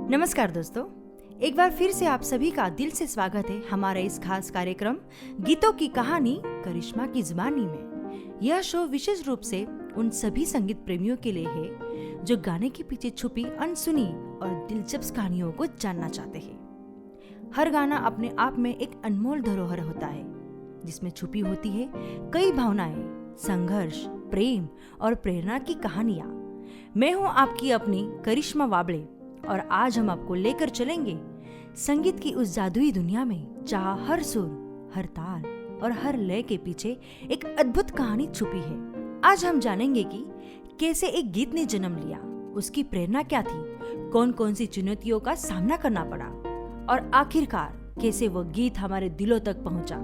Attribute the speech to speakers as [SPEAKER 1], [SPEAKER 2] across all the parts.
[SPEAKER 1] नमस्कार दोस्तों, एक बार फिर से आप सभी का दिल से स्वागत है हमारे इस खास कार्यक्रम गीतों की कहानी करिश्मा की जुबानी में। यह शो विशेष रूप से उन सभी संगीत प्रेमियों के लिए है जो गाने के पीछे छुपी अनसुनी और दिलचस्प कहानियों को जानना चाहते हैं। हर गाना अपने आप में एक अनमोल धरोहर होता है जिसमें छुपी होती है कई भावनाएं, संघर्ष, प्रेम और प्रेरणा की कहानियां। मैं हूं आपकी अपनी करिश्मा वाबले और आज हम आपको लेकर चलेंगे संगीत की उस जादुई दुनिया में जहां हर सुर, हर ताल और हर लय के पीछे एक अद्भुत कहानी छुपी है। आज हम जानेंगे कि कैसे एक गीत ने जन्म लिया, उसकी प्रेरणा क्या थी, कौन कौन सी चुनौतियों का सामना करना पड़ा और आखिरकार कैसे वो गीत हमारे दिलों तक पहुंचा।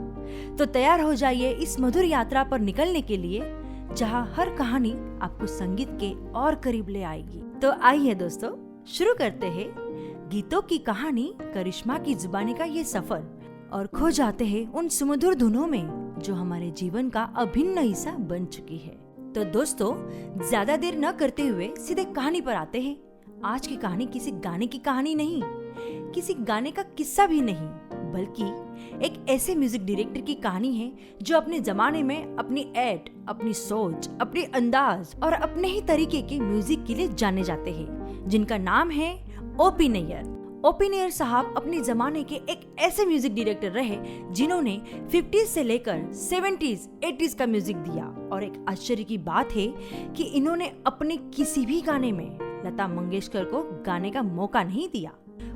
[SPEAKER 1] तो तैयार हो जाइए इस मधुर यात्रा पर निकलने के लिए जहां हर कहानी आपको संगीत के और करीब ले आएगी। तो आइए दोस्तों, शुरू करते हैं गीतों की कहानी करिश्मा की जुबानी का ये सफर और खो जाते हैं उन सुमधुर धुनों में जो हमारे जीवन का अभिन्न हिस्सा बन चुकी है। तो दोस्तों, ज्यादा देर न करते हुए सीधे कहानी पर आते हैं। आज की कहानी किसी गाने की कहानी नहीं, किसी गाने का किस्सा भी नहीं, बल्कि एक ऐसे म्यूजिक डायरेक्टर की कहानी है जो अपने जमाने में अपनी ऐट, अपनी सोच, अपने अंदाज और अपने ही तरीके के म्यूजिक के लिए जाने जाते हैं, जिनका नाम है ओपी नैयर। ओपी नैयर साहब अपने जमाने के एक ऐसे म्यूजिक डायरेक्टर रहे जिन्होंने 50s से लेकर 70s, 80s का म्यूजिक दिया। और एक आश्चर्य की बात है कि इन्होंने अपने किसी भी गाने में लता मंगेशकर को गाने का मौका नहीं दिया।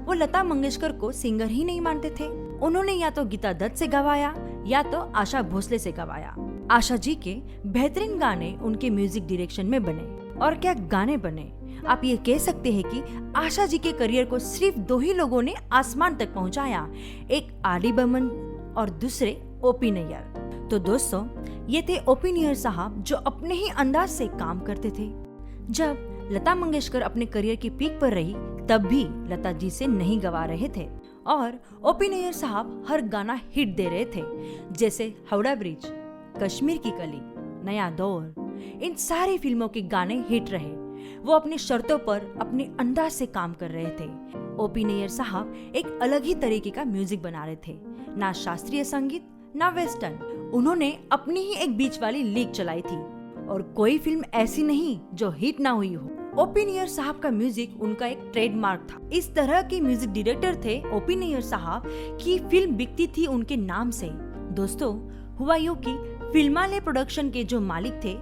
[SPEAKER 1] वो लता मंगेशकर को सिंगर ही नहीं मानते थे। उन्होंने या तो गीता दत्त से गवाया या तो आशा भोसले से गवाया। आशा जी के बेहतरीन गाने उनके म्यूजिक डायरेक्शन में बने, और क्या गाने बने। आप ये कह सकते हैं कि आशा जी के करियर को सिर्फ दो ही लोगों ने आसमान तक पहुंचाया, एक आर.डी. बर्मन और दूसरे ओपी नैयर। तो दोस्तों, ये थे ओपी नैयर साहब जो अपने ही अंदाज से काम करते थे। जब लता मंगेशकर अपने करियर की पीक पर रही तब भी लता जी से नहीं गवा रहे थे और ओपी नैयर साहब हर गाना हिट दे रहे थे, जैसे हावड़ा ब्रिज, कश्मीर की कली, नया दौर। इन सारी फिल्मों के गाने हिट रहे। वो अपनी शर्तों पर अपने अंदाज से काम कर रहे थे। ओपी नैयर साहब एक अलग ही तरीके का म्यूजिक बना रहे थे, ना शास्त्रीय संगीत ना वेस्टर्न। उन्होंने अपनी ही एक बीच वाली लीग चलाई थी और कोई फिल्म ऐसी नहीं जो हिट ना हुई हो। ओपी नैयर साहब का म्यूजिक उनका एक ट्रेडमार्क था। इस तरह के म्यूजिक डायरेक्टर थे ओपी नैयर साहब की फिल्म बिकती थी उनके नाम से। दोस्तों, हुआ यूं कि फिल्मालय प्रोडक्शन के जो मालिक थे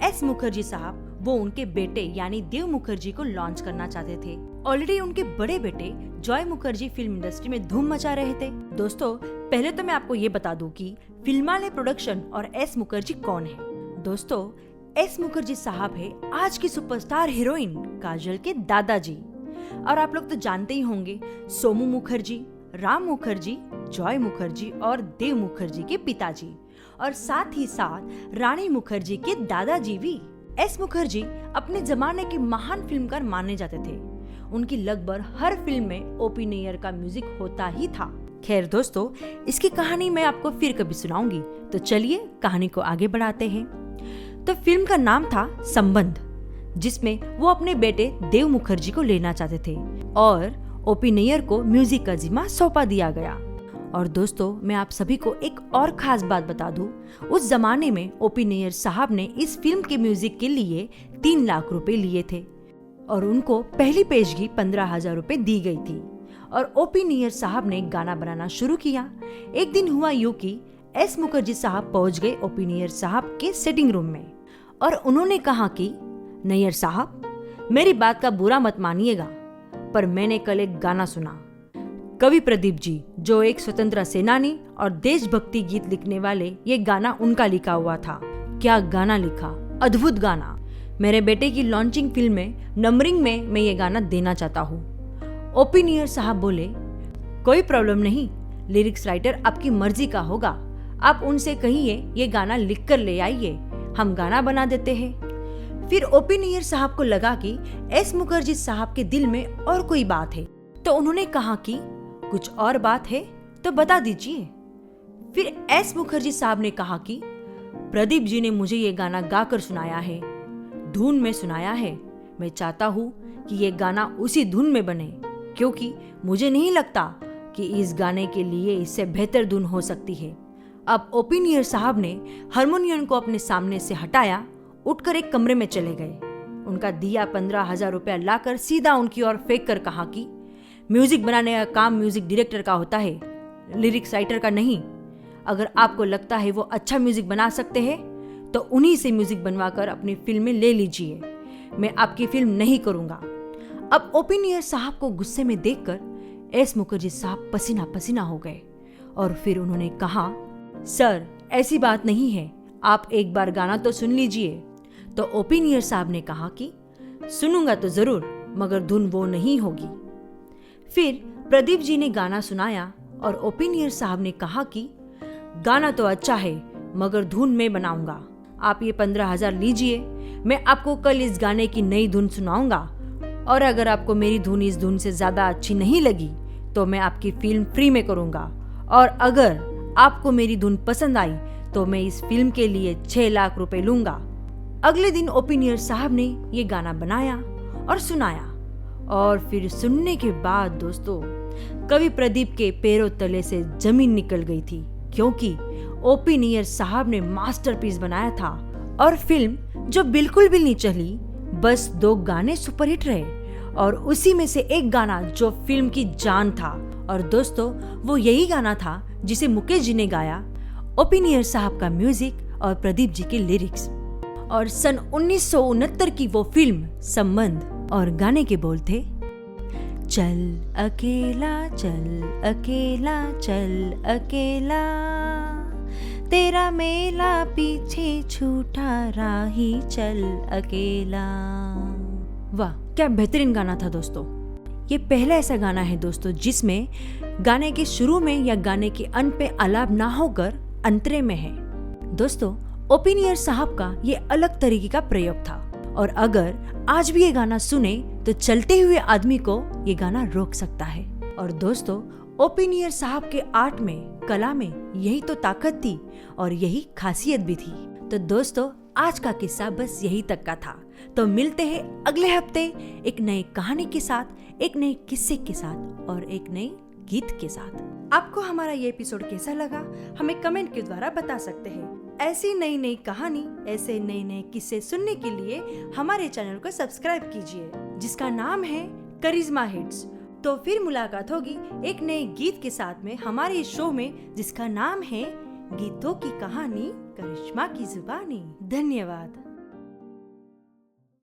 [SPEAKER 1] एस मुखर्जी साहब, वो उनके बेटे यानी देव मुखर्जी को लॉन्च करना चाहते थे। ऑलरेडी उनके बड़े बेटे जॉय मुखर्जी फिल्म इंडस्ट्री में धूम मचा रहे थे। दोस्तों, पहले तो मैं आपको ये बता दूं कि फिल्मालय प्रोडक्शन और एस मुखर्जी कौन है। दोस्तों, एस मुखर्जी साहब है आज की सुपरस्टार हीरोइन काजल के दादाजी। और आप लोग तो जानते ही होंगे सोमू मुखर्जी, राम मुखर्जी, जॉय मुखर्जी और देव मुखर्जी के पिताजी, और साथ ही साथ रानी मुखर्जी के दादाजी भी। एस मुखर्जी अपने जमाने के महान फिल्मकार माने जाते थे। उनकी लगभग हर फिल्म में ओपी नैयर का म्यूजिक होता ही था। खैर दोस्तों, इसकी कहानी मैं आपको फिर कभी सुनाऊंगी, तो चलिए कहानी को आगे बढ़ाते हैं। तो फिल्म का नाम था संबंध, जिसमें वो अपने बेटे देव मुखर्जी को लेना चाहते थे और ओपी नैयर को म्यूजिक का जिम्मा सौंपा दिया गया। और दोस्तों, मैं आप सभी को एक और खास बात बता दूं, उस जमाने में ओपी नैयर साहब ने इस फिल्म के म्यूजिक के लिए 3 लाख रुपए लिए थे और उनको पहली पेशगी 15,000 रुपए दी गई थी। और ओपी नैयर साहब ने गाना बनाना शुरू किया। एक दिन हुआ यूं कि एस मुखर्जी साहब पहुंच गए ओपी नैयर साहब के सेटिंग रूम में और उन्होंने कहा कि नैयर साहब, मेरी बात का बुरा मत मानिएगा, पर मैंने कल एक गाना सुना। कवि प्रदीप जी, जो एक स्वतंत्रता सेनानी और देशभक्ति गीत लिखने वाले, ये गाना उनका लिखा हुआ था। क्या गाना लिखा, अद्भुत गाना। मेरे बेटे की लॉन्चिंग फिल्म में नंबरिंग में मैं ये गाना देना चाहता हूँ। ओपी नैयर साहब बोले, कोई प्रॉब्लम नहीं, लिरिक्स राइटर आपकी मर्जी का होगा, आप उनसे कहिए ये गाना लिख कर ले आइए, हम गाना बना देते हैं। फिर ओपी नैयर साहब को लगा कि एस मुखर्जी साहब के दिल में और कोई बात है, तो उन्होंने कहा कि कुछ और बात है तो बता दीजिए। फिर एस मुखर्जी साहब ने कहा कि प्रदीप जी ने मुझे ये गाना गाकर सुनाया है, धुन में सुनाया है, मैं चाहता हूँ कि ये गाना उसी धुन में बने। क्योंकि मुझे नहीं लगता कि इस गाने के लिए इससे बेहतर धुन हो सकती है। अब ओपिनियर साहब ने हारमोनियम को अपने सामने से हटाया, उठकर एक कमरे में चले गए। उनका दिया 15,000 रुपया लाकर सीधा उनकी ओर फेंक कर कहा कि म्यूजिक बनाने का काम म्यूजिक डायरेक्टर का होता है, लिरिक्स राइटर का नहीं। अगर आपको लगता है वो अच्छा म्यूजिक बना सकते हैं तो उन्हीं से म्यूजिक बनवाकर अपनी फिल्म में ले लीजिए, मैं आपकी फिल्म नहीं करूंगा। अब ओपिनियर साहब को गुस्से में देखकर एस मुखर्जी साहब पसीना पसीना हो गए और फिर उन्होंने कहा, सर ऐसी बात नहीं है, आप एक बार गाना तो सुन लीजिए। तो ओपिनियर साहब ने कहा कि सुनूंगा तो जरूर, मगर धुन वो नहीं होगी। फिर प्रदीप जी ने गाना सुनाया और ओपिनियर साहब ने कहा कि गाना तो अच्छा है मगर धुन मैं बनाऊंगा, आप ये 15,000 लीजिए, मैं आपको कल इस गाने की नई धुन सुनाऊंगा और अगर आपको मेरी धुन इस धुन से ज्यादा अच्छी नहीं लगी तो मैं आपकी फिल्म फ्री में करूंगा और अगर आपको मेरी धुन पसंद आई तो मैं इस फिल्म के लिए 6 लाख रुपए लूंगा। अगले दिन ओपिनियर साहब ने ये गाना बनाया और सुनाया और फिर सुनने के बाद दोस्तों कवि प्रदीप के पैरों तले से जमीन निकल गई थी, क्योंकि ओपिनियर साहब ने मास्टरपीस बनाया था और फिल्म जो बिल्कुल भी नहीं चली, बस 2 गाने सुपरहिट रहे और उसी में से एक गाना जो फिल्म की जान था। और दोस्तों वो यही गाना था जिसे मुकेश जी ने गाया, ओपिनियर साहब का म्यूजिक और प्रदीप जी के लिरिक्स। और सन 1969 की वो फिल्म संबंध और गाने के बोल थे, चल अकेला चल अकेला चल अकेला, तेरा मेला पीछे छूटा राही चल अकेला। वाह क्या बेहतरीन गाना था दोस्तों। ये पहला ऐसा गाना है दोस्तों जिसमें गाने के शुरू में या गाने के अंत पे आलाप ना होकर अंतरे में है। दोस्तों ओपिनियर साहब का ये अलग तरीके का प्रयोग था और अगर आज भी ये गाना सुने तो चलते हुए आदमी को ये गाना रोक सकता है। और दोस्तों ओपिनियर साहब के आर्ट में, कला में यही तो ताकत थी और यही खासियत भी थी। तो दोस्तों आज का किस्सा बस यही तक का था। तो मिलते हैं अगले हफ्ते एक नई कहानी के साथ, एक नए किस्से के साथ और एक नए गीत के साथ। आपको हमारा ये एपिसोड कैसा लगा हमें कमेंट के द्वारा बता सकते हैं। ऐसी नई नई कहानी, ऐसे नए नए किस्से सुनने के लिए हमारे चैनल को सब्सक्राइब कीजिए जिसका नाम है करिश्मा हिट्स। तो फिर मुलाकात होगी एक नए गीत के साथ में हमारे इस शो में जिसका नाम है गीतों की कहानी करिश्मा की जुबानी। धन्यवाद।